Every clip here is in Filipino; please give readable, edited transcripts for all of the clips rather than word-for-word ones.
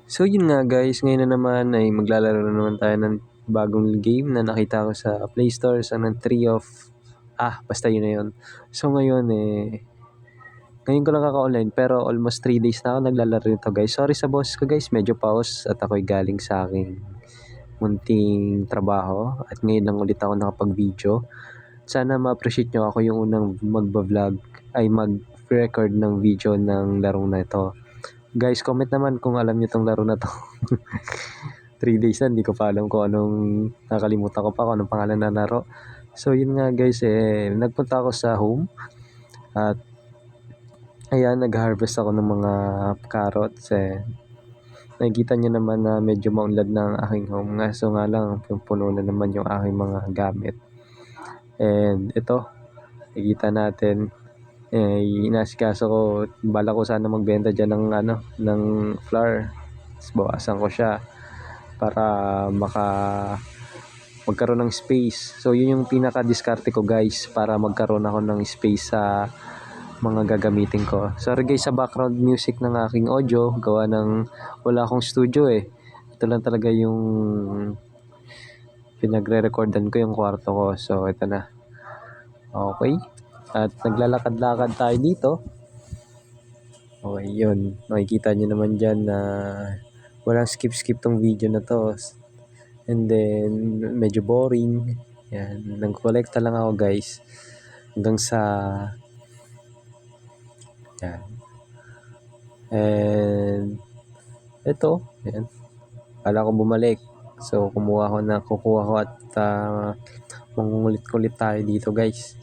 So yun nga guys, ngayon na naman ay maglalaro na naman tayo ng bagong game na nakita ko sa Play Store sa ng Tree of... basta yun na yun. So ngayon ko lang kaka-online pero almost 3 days na ako naglalaro nito guys. Sorry sa boss ko guys, medyo pause at ako'y galing sa aking munting trabaho at ngayon lang ulit ako nakapag-video. Sana ma-appreciate nyo, ako yung unang mag-vlog ay mag-record ng video ng larong na ito. Guys, comment naman kung alam nyo tong laro na to. 3 days na, hindi ko pa alam kung anong, nakalimutan ko pa kung anong pangalan na laro. So yun nga guys, nagpunta ako sa home at ayan, nag-harvest ako ng mga carrots. Nakikita nyo naman na medyo maunlad na ang aking home. So nga lang, puno na naman yung aking mga gamit. And ito, nakikita natin, inasikaso ko, bala ko sana magbenta dyan ng flour. Bawasan ko siya para magkaroon ng space. So yun yung pinaka-diskarte ko guys, para magkaroon ako ng space sa mga gagamitin ko. Sorry guys sa background music ng aking audio, gawa ng wala akong studio Ito lang talaga yung pinagre-recordan ko, yung kwarto ko. So ito na. Okay. At naglalakad-lakad tayo dito. Okay, yun. Makikita nyo naman dyan na walang skip-skip tong video na to. And then, medyo boring. Yan. Nag-collecta lang ako guys. Hanggang sa... Yan. And... Ito. Yan. Kala ko bumalik. So, kukuha ko at mangungulit-kulit tayo dito guys.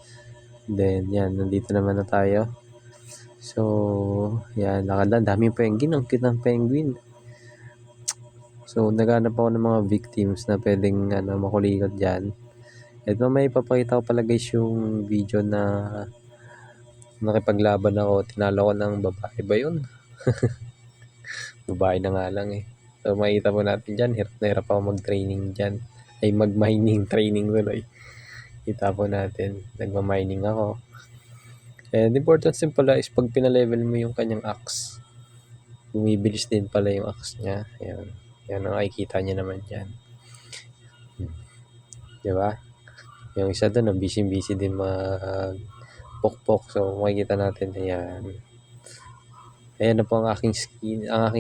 Then, yan. Nandito naman na tayo. So, yan. Lakad, daming penguin. Ang cute ng penguin. So, naghanap ako ng mga victims na pwedeng makulikot dyan. At may ipapakita ko pala guys yung video na nakipaglaban ako. Tinalo ko ng babae ba yun? Babae na nga lang So, makita po natin dyan. Hirap na hirap ako mag-training dyan. Ay, mag-mining training tuloy. Kita po natin. Nagma-mining ako. And important din pala is pag pinalevel mo yung kanyang axe, bumibilis din pala yung axe niya. Ayan. Yan ang nakikita niya naman dyan. Diba? Yung isa doon, busy din mag-pokpok. So, makikita natin. Ayan. Ayan na po ang aking skin. Ang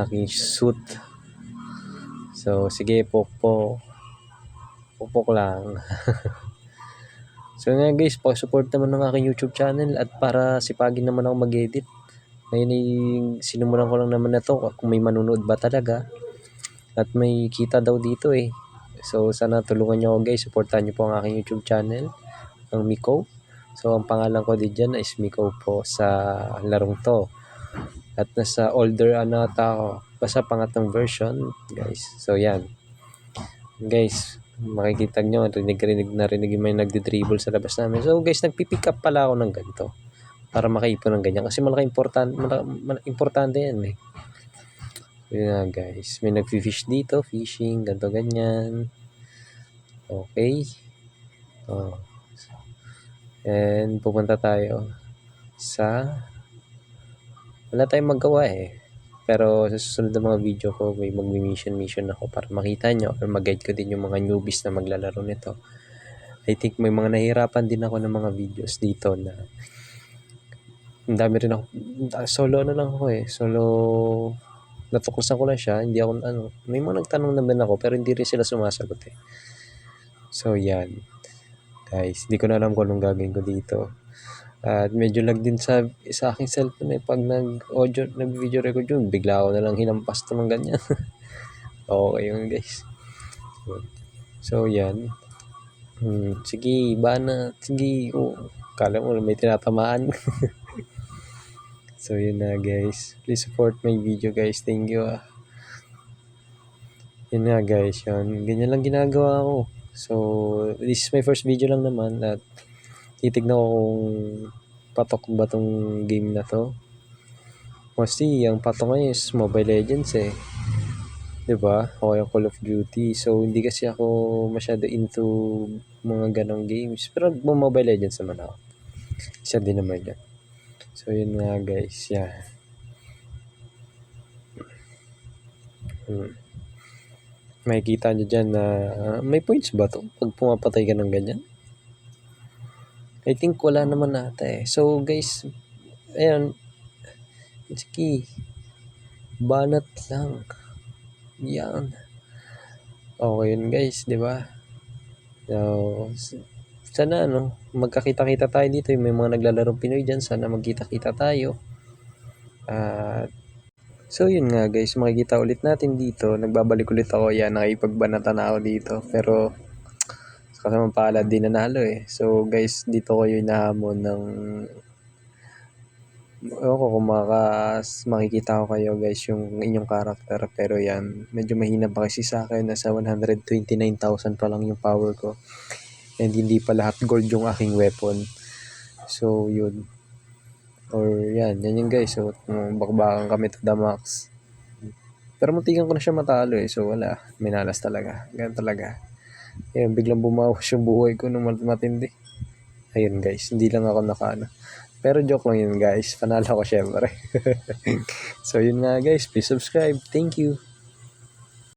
aking suit. So, sige, pokpok. Pokpok lang. So nga guys, pa-support naman ng aking YouTube channel at para sipagin naman ako mag-edit. Ngayon ay sinimulan ko lang naman na to kung may manunood ba talaga. At may kita daw dito So sana tulungan nyo ako guys, supportan nyo po ang aking YouTube channel, ang Miko. So ang pangalan ko din dyan is Miko po sa larong to. At nasa older ata ako, basta pangatong version guys. So yan. Guys, makikita nyo, narinig may nagdi-dribble sa labas namin. So guys, nagpipick up pala ako ng ganito para makaipon ng ganyan kasi importante yan Yun na guys, may nagfi-fish dito, fishing, ganito ganyan. Okay. And pupunta tayo sa wala tayong magawa pero sa susunod na mga video ko may mag-mission ako para makita nyo or mag-guide ko din yung mga newbies na maglalaro nito. I think may mga nahihirapan din ako ng mga videos dito na ang dami rin ako, solo lang ako solo, natukusan ko lang siya, hindi ako may mga nagtanong naman ako pero hindi rin sila sumasagot So yan guys, hindi ko na alam kung anong gagawin ko dito. At medyo lag din sa aking cellphone pag nag-video record yun, bigla ako na lang hinampas to ng ganyan. Okay yun guys. So yan. Sige, bana. Sige, kala mo may tinatamaan. So yun na guys. Please support my video guys. Thank you Yun na guys, yun. Ganyan lang ginagawa ko. So, this is my first video lang naman at titignan ko kung patok ba tong game na to. Mostly, ang patok ngayon is Mobile Legends diba? O yung Call of Duty. So, hindi kasi ako masyado into mga ganong games. Pero Mobile Legends naman ako. Isa din naman yan. So, yun nga guys. Yeah. Makikita nyo dyan na may points ba to pag pumapatay ka ng ganyan? I think wala naman nata eh. So guys, ayan, sige, banat lang. Yan. Okay yun guys, di ba? So, sana magkakita-kita tayo dito. May mga naglalarong Pinoy dyan. Sana magkita-kita tayo. So yun nga guys, makikita ulit natin dito. Nagbabalik ulit ako. Yan, nakipagbanatan na ako dito. Pero kasamang palad din nanalo eh. So guys, dito ko yung nahamon ng ewan ko kung makikita ko kayo guys yung inyong karakter. Pero yan, medyo mahina pa kasi sa akin. Nasa 129,000 pa lang yung power ko. And hindi pa lahat gold yung aking weapon. So yun. Or yan yung guys. So bakbakan kami to the max. Pero muntikan ko na siya matalo eh. So wala, minalas talaga. Ganun talaga. Ayun, biglang bumawas yung buhay ko nung matindi. Ayun guys, hindi lang ako nakaano. Pero joke lang yun guys. Panalo ko syempre. So yun nga guys, please subscribe. Thank you.